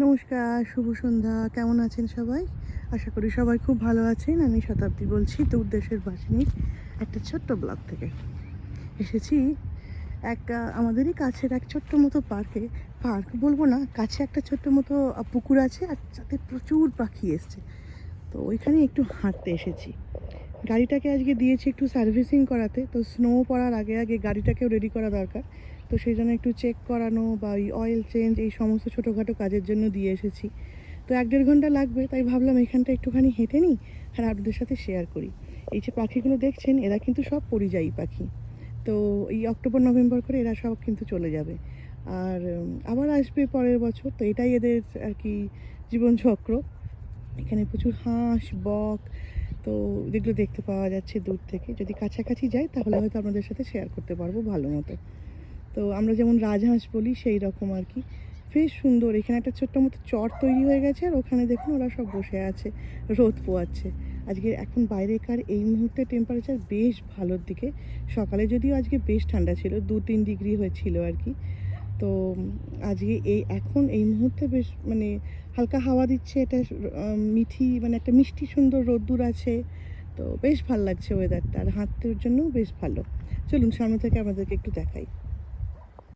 নমস্কার, শুভ সন্ধ্যা। কেমন আছেন সবাই? আশা করি সবাই খুব ভালো আছেন। আমি শতাব্দী বলছি দূর দেশের বাসিনীর একটা ছোট্ট ব্লগ থেকে। এসেছি আমাদেরই কাছের এক ছোট্ট মতো পার্ক বলবো না, কাছে একটা ছোট্ট মতো পুকুর আছে আর যাতে প্রচুর পাখি এসছে। তো ওইখানে একটু হাঁটতে এসেছি। গাড়িটাকে আজকে দিয়েছি একটু সার্ভিসিং করাতে, তো স্নো পড়ার আগে আগে গাড়িটাকেও রেডি করা দরকার। তো সেই জন্য একটু চেক করানো বা ওই অয়েল চেঞ্জ এই সমস্ত ছোটোখাটো কাজের জন্য দিয়ে এসেছি। তো 1-1.5 ঘন্টা লাগবে, তাই ভাবলাম এখানটা একটুখানি হেঁটে নিই আর আপনাদের সাথে শেয়ার করি। এই যে পাখিগুলো দেখছেন, এরা কিন্তু সব পরিযায়ী পাখি। তো এই অক্টোবর নভেম্বর করে এরা সব কিন্তু চলে যাবে আর আবার আসবে পরের বছর। তো এটাই এদের আর কি জীবনচক্র। এখানে প্রচুর হাঁস, বক, তো যেগুলো দেখতে পাওয়া যাচ্ছে দূর থেকে। যদি কাছাকাছি যাই তাহলে হয়তো আপনাদের সাথে শেয়ার করতে পারবো ভালো মতো। তো আমরা যেমন রাজহাঁস বলি সেই রকম আর কি। বেশ সুন্দর। এখানে একটা ছোট্ট মতো চর তৈরি হয়ে গেছে আর ওখানে দেখুন ওরা সব বসে আছে, রোদ পোয়াচ্ছে। আজকে এখন বাইরেকার এই মুহূর্তে টেম্পারেচার বেশ ভালোর দিকে। সকালে যদিও আজকে বেশ ঠান্ডা ছিল, 2-3 ডিগ্রি হয়েছিল আর কি। তো আজকে এখন এই মুহূর্তে বেশ মানে হালকা হাওয়া দিচ্ছে, এটা মিঠি মানে একটা মিষ্টি সুন্দর রোদ্দুর আছে। তো বেশ ভাল লাগছে ওয়েদারটা, আর হাঁটতের জন্যও বেশ ভালো। চলুন সামনে থেকে আপনাদেরকে একটু দেখাই।